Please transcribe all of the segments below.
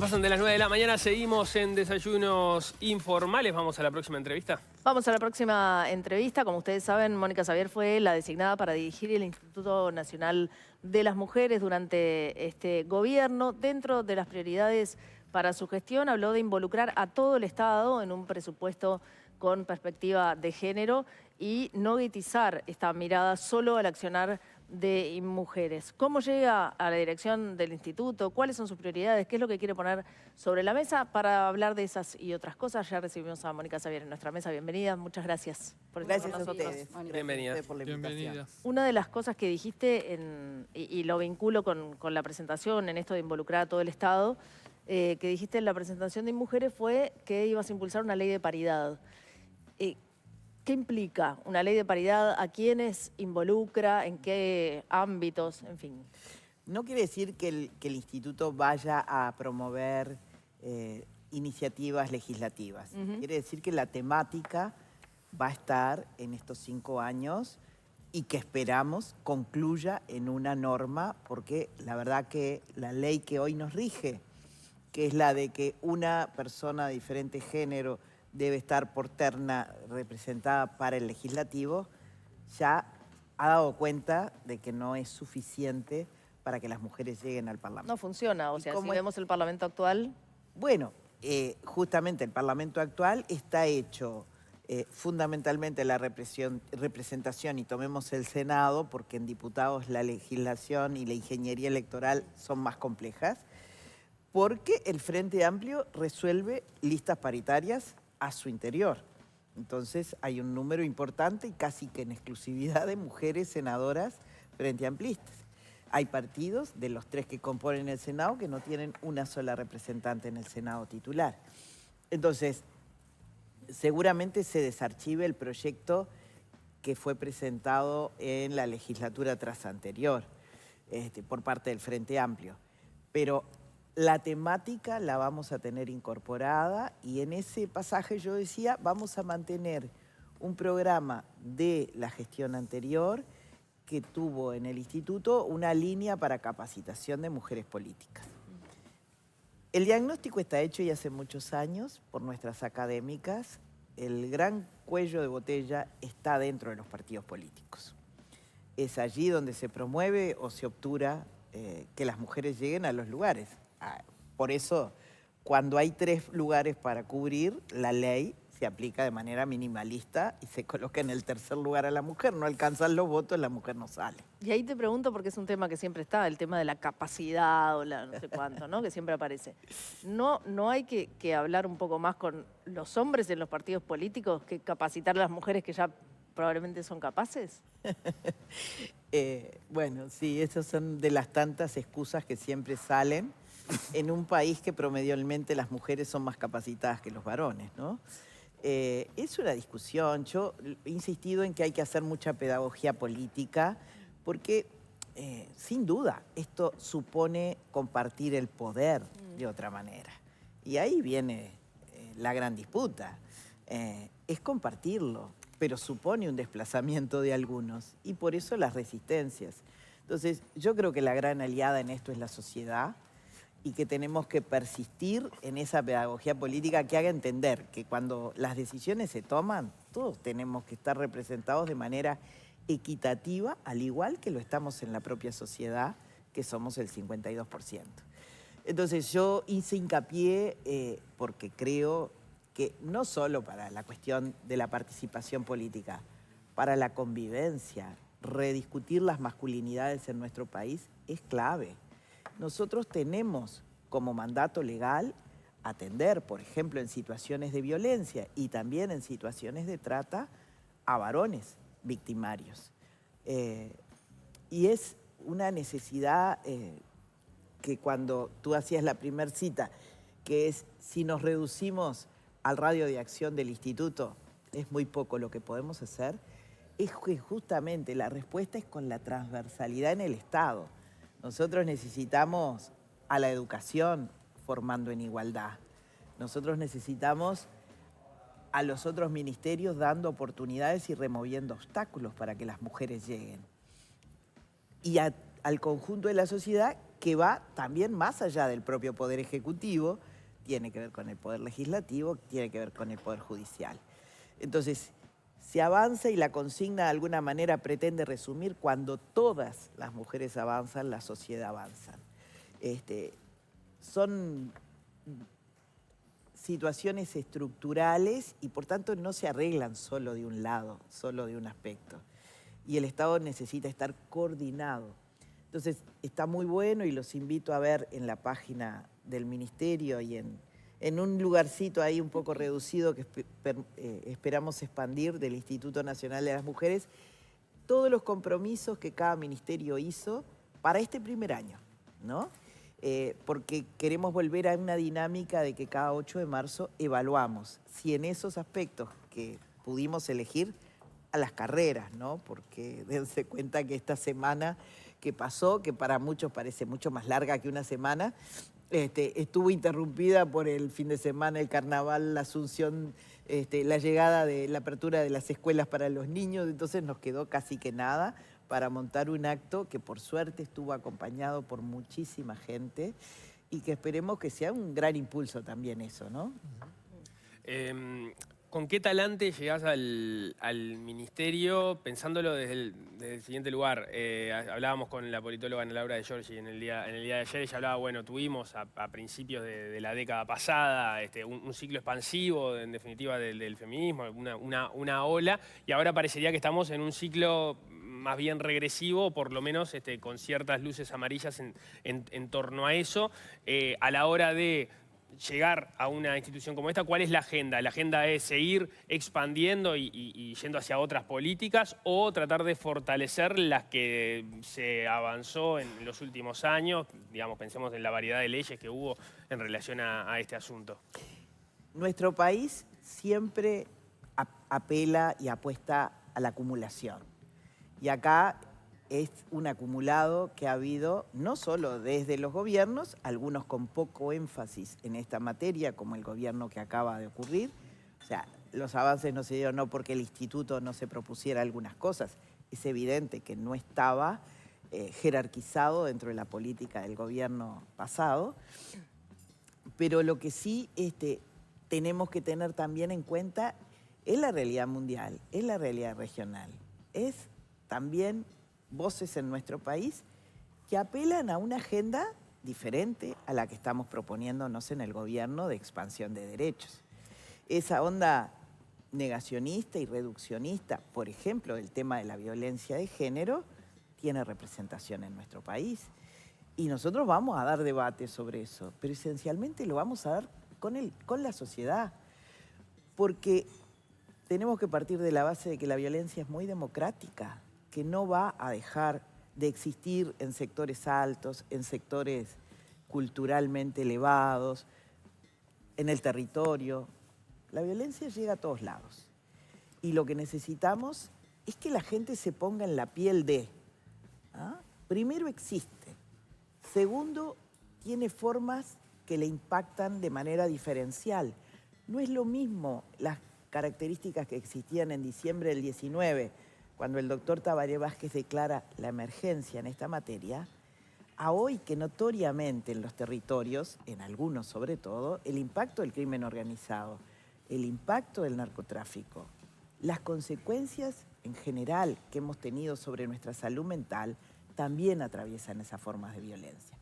Pasan de las 9 de la mañana, seguimos en Desayunos Informales. Vamos a la próxima entrevista. Vamos a la próxima entrevista. Como ustedes saben, Mónica Xavier fue la designada para dirigir el Instituto Nacional de las Mujeres durante este gobierno. Dentro de las prioridades para su gestión, habló de involucrar a todo el Estado en un presupuesto con perspectiva de género y no guetizar esta mirada solo al accionar de mujeres. ¿Cómo llega a la dirección del instituto? ¿Cuáles son sus prioridades? ¿Qué es lo que quiere poner sobre la mesa? Para hablar de esas y otras cosas, ya recibimos a Mónica Xavier en nuestra mesa. Bienvenida, muchas gracias por estar con nosotros. Ustedes. Bienvenida. Gracias por la invitación. Bienvenida. Una de las cosas que dijiste, y lo vinculo con la presentación, en esto de involucrar a todo el Estado, que dijiste en la presentación de Mujeres fue que ibas a impulsar una ley de paridad. ¿Qué implica una ley de paridad? ¿A quiénes involucra? ¿En qué ámbitos? En fin. No quiere decir que el instituto vaya a promover iniciativas legislativas. Quiere decir que la temática va a estar en estos 5 años y que esperamos concluya en una norma, porque la verdad que la ley que hoy nos rige, que es la de que una persona de diferente género debe estar por terna representada para el legislativo, ya ha dado cuenta de que no es suficiente para que las mujeres lleguen al Parlamento. No funciona, o sea, si cómo vemos el Parlamento actual... Bueno, justamente el Parlamento actual está hecho fundamentalmente la representación, y tomemos el Senado, porque en diputados la legislación y la ingeniería electoral son más complejas, porque el Frente Amplio resuelve listas paritarias a su interior. Entonces hay un número importante y casi que en exclusividad de mujeres senadoras frente amplistas. Hay partidos de los 3 que componen el Senado que no tienen una sola representante en el Senado titular. Entonces, seguramente se desarchive el proyecto que fue presentado en la legislatura tras anterior por parte del Frente Amplio. Pero la temática la vamos a tener incorporada y en ese pasaje yo decía, vamos a mantener un programa de la gestión anterior que tuvo en el instituto una línea para capacitación de mujeres políticas. El diagnóstico está hecho y hace muchos años por nuestras académicas. El gran cuello de botella está dentro de los partidos políticos. Es allí donde se promueve o se obtura que las mujeres lleguen a los lugares. Por eso, cuando hay 3 lugares para cubrir, la ley se aplica de manera minimalista y se coloca en el tercer lugar a la mujer. No alcanzan los votos, la mujer no sale. Y ahí te pregunto, porque es un tema que siempre está, el tema de la capacidad o la no sé cuánto, ¿no? Que siempre aparece. ¿No hay que hablar un poco más con los hombres en los partidos políticos que capacitar a las mujeres que ya probablemente son capaces? Bueno, sí, esas son de las tantas excusas que siempre salen en un país que promedialmente las mujeres son más capacitadas que los varones, ¿no? Es una discusión. Yo he insistido en que hay que hacer mucha pedagogía política porque, sin duda, esto supone compartir el poder de otra manera. Y ahí viene la gran disputa. Es compartirlo, pero supone un desplazamiento de algunos y por eso las resistencias. Entonces, yo creo que la gran aliada en esto es la sociedad y que tenemos que persistir en esa pedagogía política que haga entender que cuando las decisiones se toman, todos tenemos que estar representados de manera equitativa, al igual que lo estamos en la propia sociedad, que somos el 52%. Entonces yo hice hincapié porque creo que no solo para la cuestión de la participación política, para la convivencia, rediscutir las masculinidades en nuestro país es clave. Nosotros tenemos como mandato legal atender, por ejemplo, en situaciones de violencia y también en situaciones de trata a varones victimarios. Y es una necesidad que cuando tú hacías la primera cita, que es si nos reducimos al radio de acción del instituto, es muy poco lo que podemos hacer, es que justamente la respuesta es con la transversalidad en el Estado. Nosotros necesitamos a la educación formando en igualdad. Nosotros necesitamos a los otros ministerios dando oportunidades y removiendo obstáculos para que las mujeres lleguen. Y al conjunto de la sociedad que va también más allá del propio Poder Ejecutivo, tiene que ver con el Poder Legislativo, tiene que ver con el Poder Judicial. Entonces, se avanza y la consigna de alguna manera pretende resumir: cuando todas las mujeres avanzan, la sociedad avanza. Son situaciones estructurales y por tanto no se arreglan solo de un lado, solo de un aspecto. Y el Estado necesita estar coordinado. Entonces está muy bueno y los invito a ver en la página del Ministerio y en un lugarcito ahí un poco reducido que esperamos expandir del Instituto Nacional de las Mujeres, todos los compromisos que cada ministerio hizo para este primer año, ¿no? Porque queremos volver a una dinámica de que cada 8 de marzo evaluamos si en esos aspectos que pudimos elegir a las carreras, ¿no? Porque dense cuenta que esta semana que pasó, que para muchos parece mucho más larga que una semana, estuvo interrumpida por el fin de semana, el carnaval, la Asunción, la llegada de la apertura de las escuelas para los niños, entonces nos quedó casi que nada para montar un acto que por suerte estuvo acompañado por muchísima gente y que esperemos que sea un gran impulso también eso, ¿no? ¿Con qué talante llegás al ministerio pensándolo desde el siguiente lugar? Hablábamos con la politóloga Ana Laura de Giorgi en el día de ayer. Ella hablaba, bueno, tuvimos a principios de la década pasada un ciclo expansivo, en definitiva, del feminismo, una ola, y ahora parecería que estamos en un ciclo más bien regresivo, por lo menos con ciertas luces amarillas en torno a eso. A la hora de llegar a una institución como esta, ¿cuál es la agenda? ¿La agenda es seguir expandiendo y yendo hacia otras políticas o tratar de fortalecer las que se avanzó en los últimos años? Digamos, pensemos en la variedad de leyes que hubo en relación a este asunto. Nuestro país siempre apela y apuesta a la acumulación. Y acá es un acumulado que ha habido no solo desde los gobiernos, algunos con poco énfasis en esta materia, como el gobierno que acaba de ocurrir. O sea, los avances no se dieron no porque el instituto no se propusiera algunas cosas. Es evidente que no estaba jerarquizado dentro de la política del gobierno pasado. Pero lo que sí tenemos que tener también en cuenta es la realidad mundial, es la realidad regional, es también voces en nuestro país que apelan a una agenda diferente a la que estamos proponiéndonos en el gobierno de expansión de derechos. Esa onda negacionista y reduccionista, por ejemplo, del tema de la violencia de género, tiene representación en nuestro país. Y nosotros vamos a dar debate sobre eso, pero esencialmente lo vamos a dar con la sociedad, porque tenemos que partir de la base de que la violencia es muy democrática, que no va a dejar de existir en sectores altos, en sectores culturalmente elevados, en el territorio. La violencia llega a todos lados. Y lo que necesitamos es que la gente se ponga en la piel de. Primero, existe. Segundo, tiene formas que le impactan de manera diferencial. No es lo mismo las características que existían en diciembre del 19, cuando el doctor Tabaré Vázquez declara la emergencia en esta materia, a hoy que notoriamente en los territorios, en algunos sobre todo, el impacto del crimen organizado, el impacto del narcotráfico, las consecuencias en general que hemos tenido sobre nuestra salud mental también atraviesan esas formas de violencia.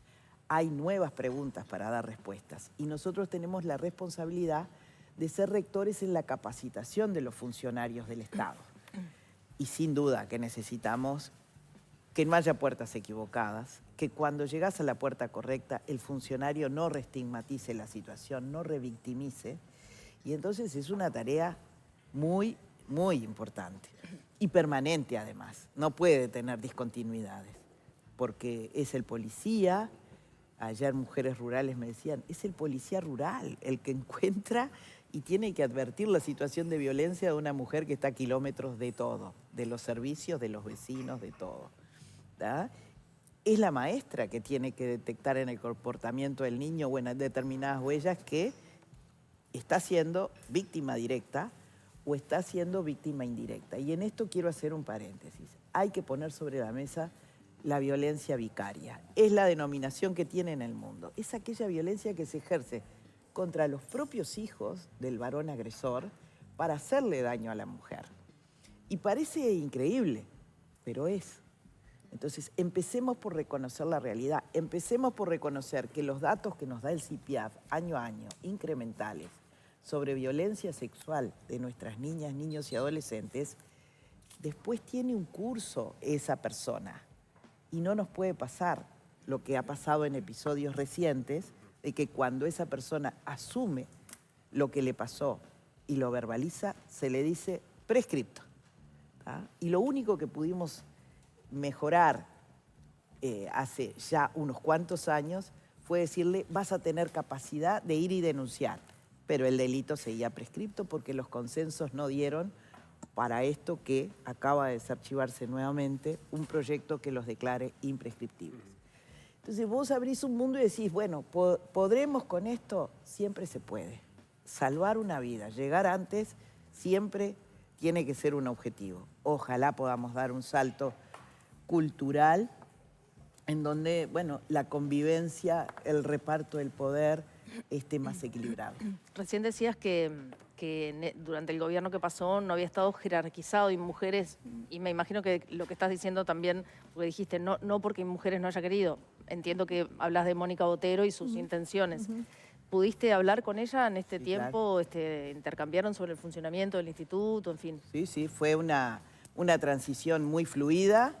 Hay nuevas preguntas para dar respuestas y nosotros tenemos la responsabilidad de ser rectores en la capacitación de los funcionarios del Estado. Y sin duda que necesitamos que no haya puertas equivocadas, que cuando llegas a la puerta correcta el funcionario no reestigmatice la situación, no revictimice. Y entonces es una tarea muy, muy importante y permanente además. No puede tener discontinuidades, porque es el policía. Ayer Mujeres Rurales me decían, es el policía rural el que encuentra y tiene que advertir la situación de violencia de una mujer que está a kilómetros de todo, de los servicios, de los vecinos, de todo. ¿Tá? Es la maestra que tiene que detectar en el comportamiento del niño o en determinadas huellas que está siendo víctima directa o está siendo víctima indirecta. Y en esto quiero hacer un paréntesis. Hay que poner sobre la mesa la violencia vicaria. Es la denominación que tiene en el mundo. Es aquella violencia que se ejerce contra los propios hijos del varón agresor para hacerle daño a la mujer. Y parece increíble, pero es. Entonces, empecemos por reconocer la realidad. Empecemos por reconocer que los datos que nos da el CIPIAF año a año, incrementales, sobre violencia sexual de nuestras niñas, niños y adolescentes, después tiene un curso esa persona. Y no nos puede pasar lo que ha pasado en episodios recientes, de que cuando esa persona asume lo que le pasó y lo verbaliza, se le dice prescripto. ¿Tá? Y lo único que pudimos mejorar hace ya unos cuantos años fue decirle, vas a tener capacidad de ir y denunciar. Pero el delito seguía prescripto porque los consensos no dieron para esto que acaba de desarchivarse nuevamente, un proyecto que los declare imprescriptibles. Entonces vos abrís un mundo y decís, bueno, ¿podremos con esto? Siempre se puede. Salvar una vida, llegar antes, siempre tiene que ser un objetivo. Ojalá podamos dar un salto cultural en donde, bueno, la convivencia, el reparto del poder esté más equilibrado. Recién decías que durante el gobierno que pasó no había estado jerarquizado y mujeres, y me imagino que lo que estás diciendo también, porque dijiste, no porque mujeres no haya querido, entiendo que hablas de Mónica Botero y sus intenciones. ¿Pudiste hablar con ella en este tiempo? Claro. ¿Intercambiaron sobre el funcionamiento del instituto, en fin? Sí, sí, fue una transición muy fluida.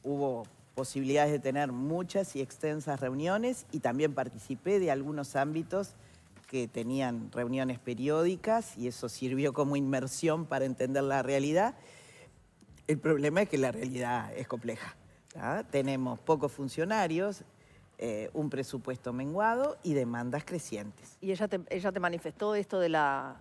Hubo posibilidades de tener muchas y extensas reuniones y también participé de algunos ámbitos que tenían reuniones periódicas y eso sirvió como inmersión para entender la realidad. El problema es que la realidad es compleja. ¿Ah? Tenemos pocos funcionarios, un presupuesto menguado y demandas crecientes. ¿Y ella te manifestó esto de la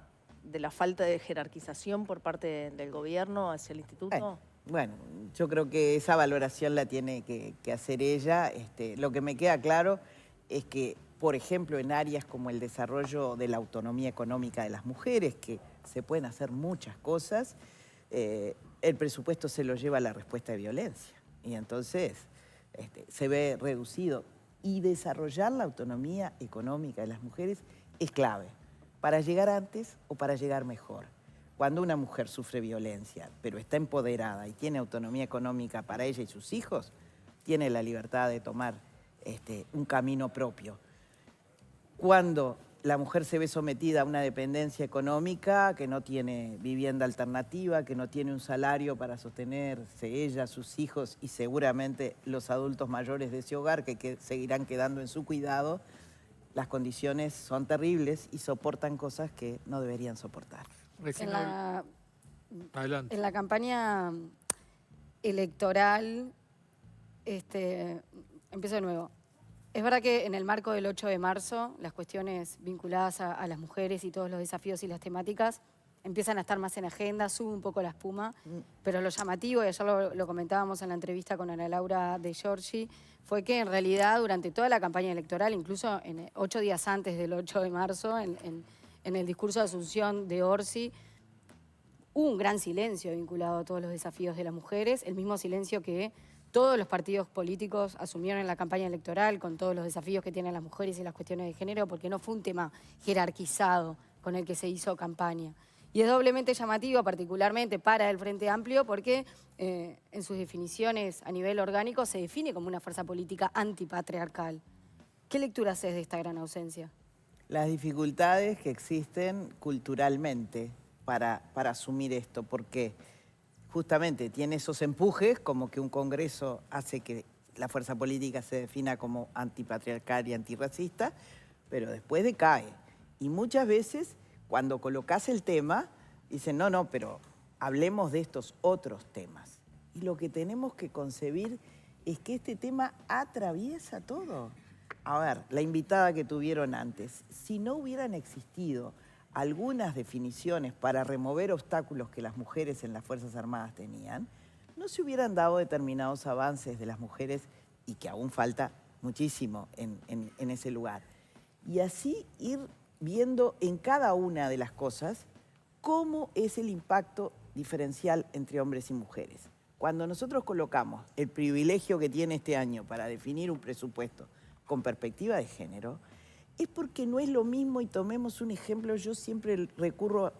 falta de jerarquización por parte del gobierno hacia el instituto? Bueno, yo creo que esa valoración la tiene que hacer ella. Lo que me queda claro es que, por ejemplo, en áreas como el desarrollo de la autonomía económica de las mujeres, que se pueden hacer muchas cosas, el presupuesto se lo lleva a la respuesta de violencia. Y entonces se ve reducido. Y desarrollar la autonomía económica de las mujeres es clave para llegar antes o para llegar mejor. Cuando una mujer sufre violencia, pero está empoderada y tiene autonomía económica para ella y sus hijos, tiene la libertad de tomar un camino propio. Cuando la mujer se ve sometida a una dependencia económica, que no tiene vivienda alternativa, que no tiene un salario para sostenerse ella, sus hijos y seguramente los adultos mayores de ese hogar que seguirán quedando en su cuidado, las condiciones son terribles y soportan cosas que no deberían soportar. Adelante. En la campaña electoral, empiezo de nuevo. Es verdad que en el marco del 8 de marzo, las cuestiones vinculadas a las mujeres y todos los desafíos y las temáticas empiezan a estar más en agenda, sube un poco la espuma, pero lo llamativo, y ayer lo comentábamos en la entrevista con Ana Laura de Giorgi, fue que en realidad durante toda la campaña electoral, incluso 8 días antes del 8 de marzo, en el discurso de asunción de Orsi, hubo un gran silencio vinculado a todos los desafíos de las mujeres, el mismo silencio que todos los partidos políticos asumieron en la campaña electoral con todos los desafíos que tienen las mujeres y las cuestiones de género, porque no fue un tema jerarquizado con el que se hizo campaña. Y es doblemente llamativo, particularmente para el Frente Amplio, porque en sus definiciones a nivel orgánico se define como una fuerza política antipatriarcal. ¿Qué lectura haces de esta gran ausencia? Las dificultades que existen culturalmente para asumir esto, porque justamente tiene esos empujes, como que un congreso hace que la fuerza política se defina como antipatriarcal y antirracista, pero después decae. Y muchas veces, cuando colocas el tema, dicen, no, pero hablemos de estos otros temas. Y lo que tenemos que concebir es que este tema atraviesa todo. A ver, la invitada que tuvieron antes, si no hubieran existido algunas definiciones para remover obstáculos que las mujeres en las Fuerzas Armadas tenían, no se hubieran dado determinados avances de las mujeres y que aún falta muchísimo en ese lugar. Y así ir viendo en cada una de las cosas cómo es el impacto diferencial entre hombres y mujeres. Cuando nosotros colocamos el privilegio que tiene este año para definir un presupuesto con perspectiva de género, es porque no es lo mismo, y tomemos un ejemplo, yo siempre recurro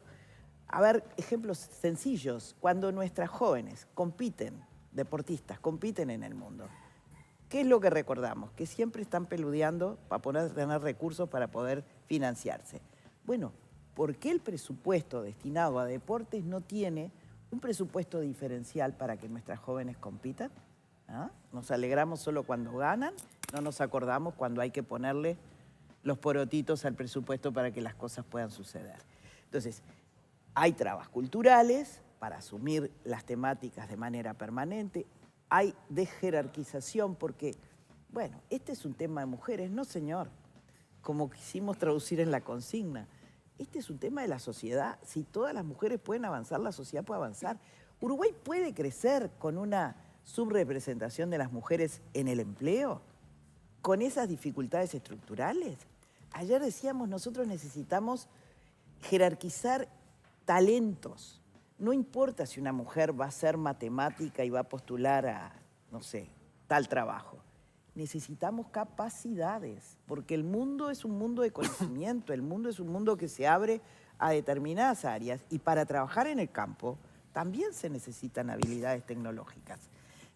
a ver ejemplos sencillos. Cuando nuestras jóvenes compiten, deportistas, compiten en el mundo, ¿qué es lo que recordamos? Que siempre están peludeando para poder tener recursos para poder financiarse. Bueno, ¿por qué el presupuesto destinado a deportes no tiene un presupuesto diferencial para que nuestras jóvenes compitan? ¿Ah? Nos alegramos solo cuando ganan, no nos acordamos cuando hay que ponerle los porotitos al presupuesto para que las cosas puedan suceder. Entonces, hay trabas culturales para asumir las temáticas de manera permanente, hay desjerarquización porque, bueno, este es un tema de mujeres, no señor, como quisimos traducir en la consigna. Este es un tema de la sociedad. Si todas las mujeres pueden avanzar, la sociedad puede avanzar. Uruguay puede crecer con una subrepresentación de las mujeres en el empleo, con esas dificultades estructurales. Ayer decíamos, nosotros necesitamos jerarquizar talentos. No importa si una mujer va a ser matemática y va a postular a, no sé, tal trabajo. Necesitamos capacidades, porque el mundo es un mundo de conocimiento, el mundo es un mundo que se abre a determinadas áreas y para trabajar en el campo también se necesitan habilidades tecnológicas.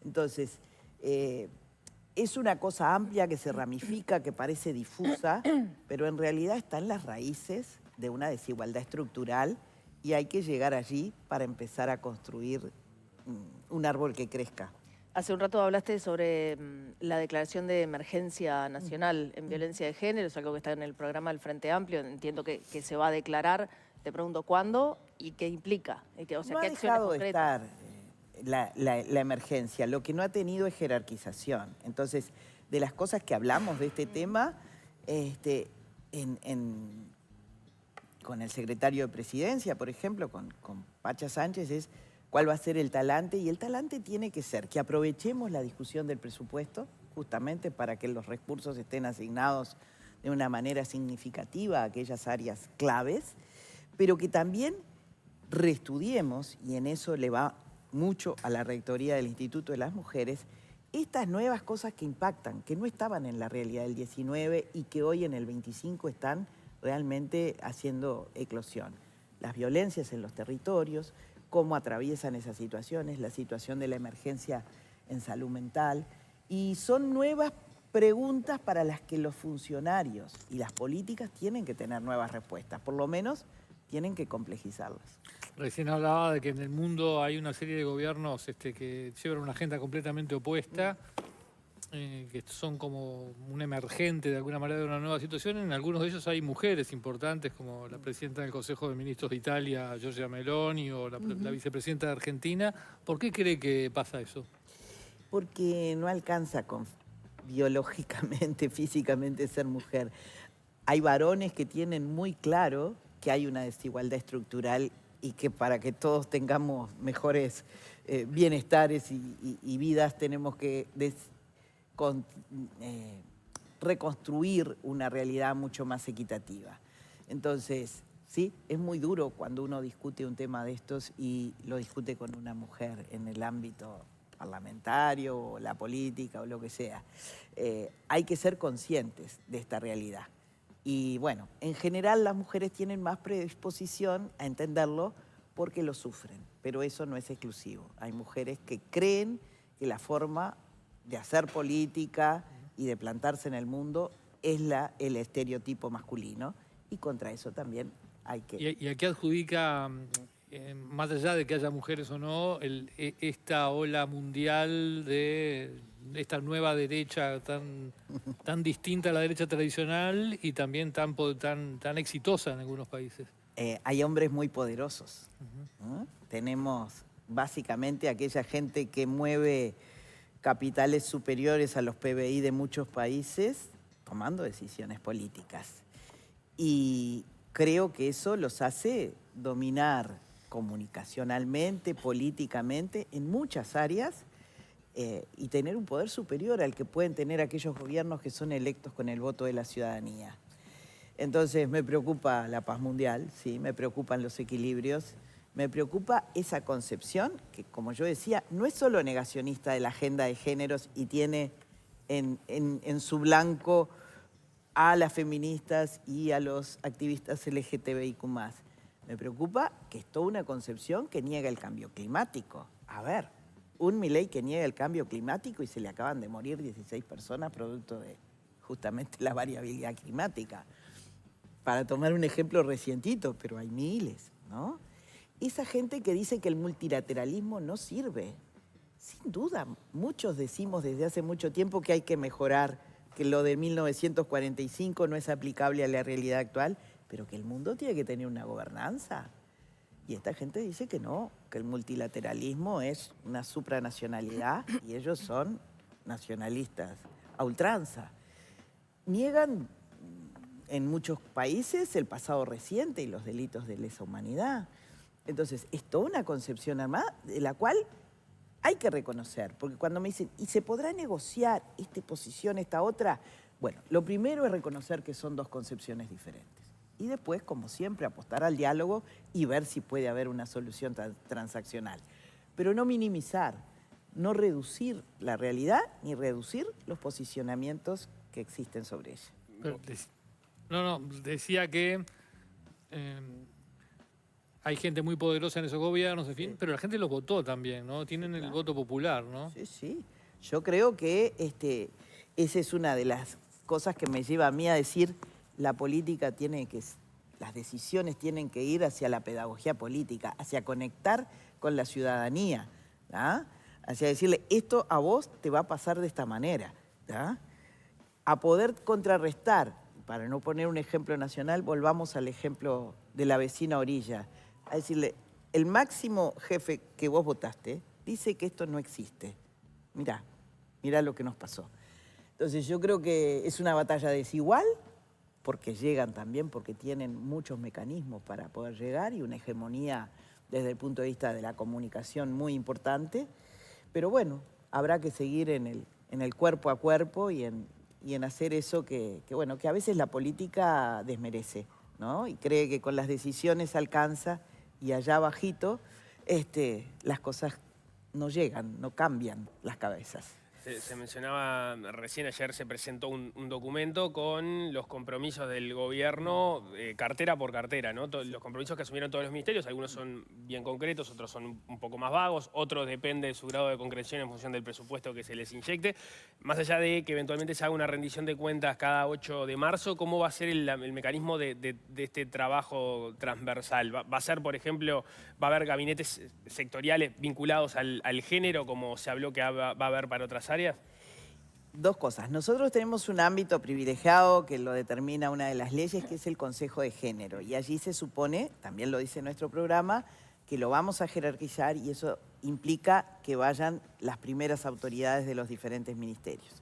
Entonces, es una cosa amplia que se ramifica, que parece difusa, pero en realidad está en las raíces de una desigualdad estructural y hay que llegar allí para empezar a construir un árbol que crezca. Hace un rato hablaste sobre la declaración de emergencia nacional en violencia de género, es algo que está en el programa del Frente Amplio, entiendo que se va a declarar, te pregunto cuándo y qué implica. O sea, no ¿qué ha acciones dejado de concretas? estar la emergencia, lo que no ha tenido es jerarquización. Entonces, de las cosas que hablamos de este tema, con el secretario de Presidencia, por ejemplo, con Pacha Sánchez, es cuál va a ser el talante, y el talante tiene que ser que aprovechemos la discusión del presupuesto justamente para que los recursos estén asignados de una manera significativa a aquellas áreas claves, pero que también reestudiemos, y en eso le va mucho a la Rectoría del Instituto de las Mujeres, estas nuevas cosas que impactan, que no estaban en la realidad del 19 y que hoy en el 25 están realmente haciendo eclosión. Las violencias en los territorios, cómo atraviesan esas situaciones, la situación de la emergencia en salud mental. Y son nuevas preguntas para las que los funcionarios y las políticas tienen que tener nuevas respuestas, por lo menos tienen que complejizarlas. Recién hablaba de que en el mundo hay una serie de gobiernos que llevan una agenda completamente opuesta, que son como un emergente de alguna manera de una nueva situación. En algunos de ellos hay mujeres importantes, como la presidenta del Consejo de Ministros de Italia, Giorgia Meloni, o la vicepresidenta de Argentina. ¿Por qué cree que pasa eso? Porque no alcanza con biológicamente, físicamente ser mujer. Hay varones que tienen muy claro que hay una desigualdad estructural y que para que todos tengamos mejores bienestares y vidas tenemos que reconstruir una realidad mucho más equitativa. Entonces, sí, es muy duro cuando uno discute un tema de estos y lo discute con una mujer en el ámbito parlamentario o la política o lo que sea. Hay que ser conscientes de esta realidad. Y bueno, en general las mujeres tienen más predisposición a entenderlo porque lo sufren, pero eso no es exclusivo. Hay mujeres que creen que la forma de hacer política y de plantarse en el mundo es el estereotipo masculino, y contra eso también hay que... ¿Y a qué adjudica, más allá de que haya mujeres o no, esta ola mundial de esta nueva derecha tan distinta a la derecha tradicional y también tan exitosa en algunos países? Hay hombres muy poderosos. ¿No? Tenemos básicamente aquella gente que mueve capitales superiores a los PBI de muchos países tomando decisiones políticas. Y creo que eso los hace dominar comunicacionalmente, políticamente, en muchas áreas, y tener un poder superior al que pueden tener aquellos gobiernos que son electos con el voto de la ciudadanía. Entonces me preocupa la paz mundial, sí, me preocupan los equilibrios, Me preocupa esa concepción que, como yo decía, no es solo negacionista de la agenda de géneros y tiene en su blanco a las feministas y a los activistas LGTBIQ+. Me preocupa que es toda una concepción que niega el cambio climático. A ver, un Milei que niega el cambio climático y se le acaban de morir 16 personas producto de justamente la variabilidad climática. Para tomar un ejemplo recientito, pero hay miles, ¿no? Esa gente que dice que el multilateralismo no sirve. Sin duda, muchos decimos desde hace mucho tiempo que hay que mejorar, que lo de 1945 no es aplicable a la realidad actual, pero que el mundo tiene que tener una gobernanza. Y esta gente dice que no, que el multilateralismo es una supranacionalidad y ellos son nacionalistas a ultranza. Niegan en muchos países el pasado reciente y los delitos de lesa humanidad. Entonces, es toda una concepción armada de la cual hay que reconocer, porque cuando me dicen, ¿y se podrá negociar esta posición, esta otra? Bueno, lo primero es reconocer que son dos concepciones diferentes. Y después, como siempre, apostar al diálogo y ver si puede haber una solución transaccional. Pero no minimizar, no reducir la realidad ni reducir los posicionamientos que existen sobre ella. Pero decía que hay gente muy poderosa en esos gobiernos, en fin, pero la gente los votó también, ¿no? Tienen el voto popular, ¿no? Sí, sí. Yo creo que esa es una de las cosas que me lleva a mí a decir la política las decisiones tienen que ir hacia la pedagogía política, hacia conectar con la ciudadanía, ¿tá? Hacia decirle, esto a vos te va a pasar de esta manera, ¿tá? A poder contrarrestar, para no poner un ejemplo nacional, volvamos al ejemplo de la vecina orilla, a decirle, el máximo jefe que vos votaste dice que esto no existe. Mirá lo que nos pasó. Entonces yo creo que es una batalla desigual, porque llegan también, porque tienen muchos mecanismos para poder llegar y una hegemonía desde el punto de vista de la comunicación muy importante. Pero bueno, habrá que seguir en el cuerpo a cuerpo y en hacer eso que a veces la política desmerece, ¿no? Y cree que con las decisiones alcanza y allá abajito las cosas no llegan, no cambian las cabezas. Se mencionaba recién, ayer se presentó un documento con los compromisos del gobierno, cartera por cartera, ¿no? Los compromisos que asumieron todos los ministerios, algunos son bien concretos, otros son un poco más vagos, otros depende de su grado de concreción en función del presupuesto que se les inyecte. Más allá de que eventualmente se haga una rendición de cuentas cada 8 de marzo, ¿cómo va a ser el mecanismo de este trabajo transversal? ¿Va a ser, por ejemplo, va a haber gabinetes sectoriales vinculados al género, como se habló que va a haber para otras áreas? Dos cosas. Nosotros tenemos un ámbito privilegiado que lo determina una de las leyes, que es el Consejo de Género. Y allí se supone, también lo dice nuestro programa, que lo vamos a jerarquizar y eso implica que vayan las primeras autoridades de los diferentes ministerios.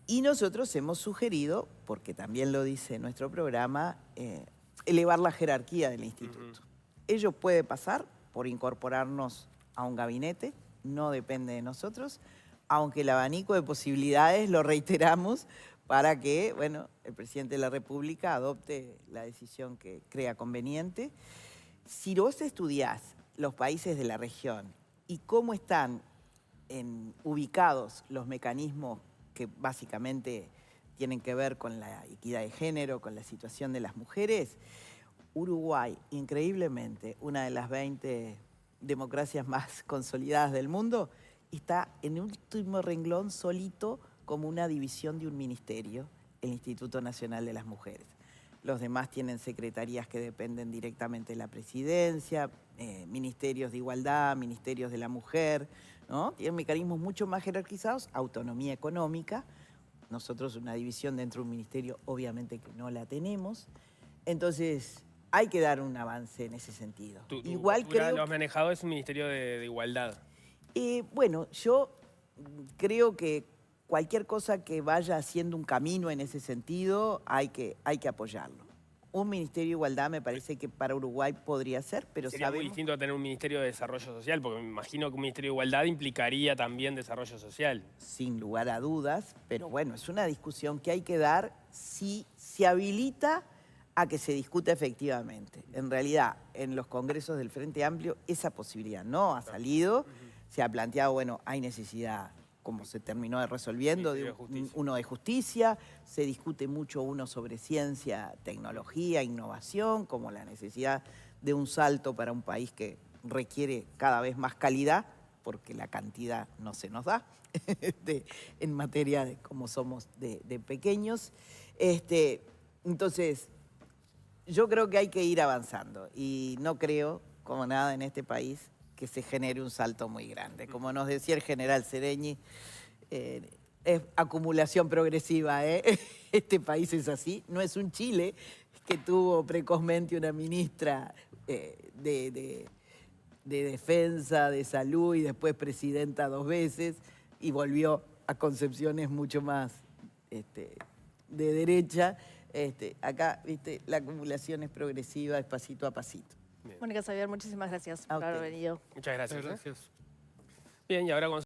Y nosotros hemos sugerido, porque también lo dice nuestro programa, elevar la jerarquía del instituto. Ello puede pasar por incorporarnos a un gabinete, no depende de nosotros, aunque el abanico de posibilidades lo reiteramos para que, el presidente de la República adopte la decisión que crea conveniente. Si vos estudiás los países de la región y cómo están ubicados los mecanismos que básicamente tienen que ver con la equidad de género, con la situación de las mujeres, Uruguay, increíblemente, una de las 20 democracias más consolidadas del mundo, está en el último renglón solito como una división de un ministerio, el Instituto Nacional de las Mujeres. Los demás tienen secretarías que dependen directamente de la presidencia, ministerios de igualdad, ministerios de la mujer, ¿no? Tienen mecanismos mucho más jerarquizados, autonomía económica. Nosotros una división dentro de un ministerio obviamente que no la tenemos. Entonces hay que dar un avance en ese sentido. Igual creo lo has manejado es un ministerio de igualdad. Yo creo que cualquier cosa que vaya haciendo un camino en ese sentido hay que apoyarlo. Un ministerio de igualdad me parece que para Uruguay podría ser, pero sería muy distinto a tener un ministerio de desarrollo social, porque me imagino que un ministerio de igualdad implicaría también desarrollo social. Sin lugar a dudas, pero es una discusión que hay que dar si se habilita a que se discuta efectivamente. En realidad, en los congresos del Frente Amplio, esa posibilidad no ha salido. Se ha planteado, bueno, hay necesidad, como se terminó resolviendo, de uno de justicia. Se discute mucho uno sobre ciencia, tecnología, innovación, como la necesidad de un salto para un país que requiere cada vez más calidad, porque la cantidad no se nos da en materia de cómo somos de pequeños. Entonces, yo creo que hay que ir avanzando y no creo, como nada en este país, que se genere un salto muy grande. Como nos decía el general Sereñi, es acumulación progresiva, ¿eh? Este país es así, no es un Chile que tuvo precozmente una ministra de defensa, de salud y después presidenta 2 veces y volvió a concepciones mucho más de derecha. Acá, viste, la acumulación es progresiva, es pasito a pasito. Mónica Xavier, muchísimas gracias por haber venido. Muchas gracias. Gracias. Bien, y ahora con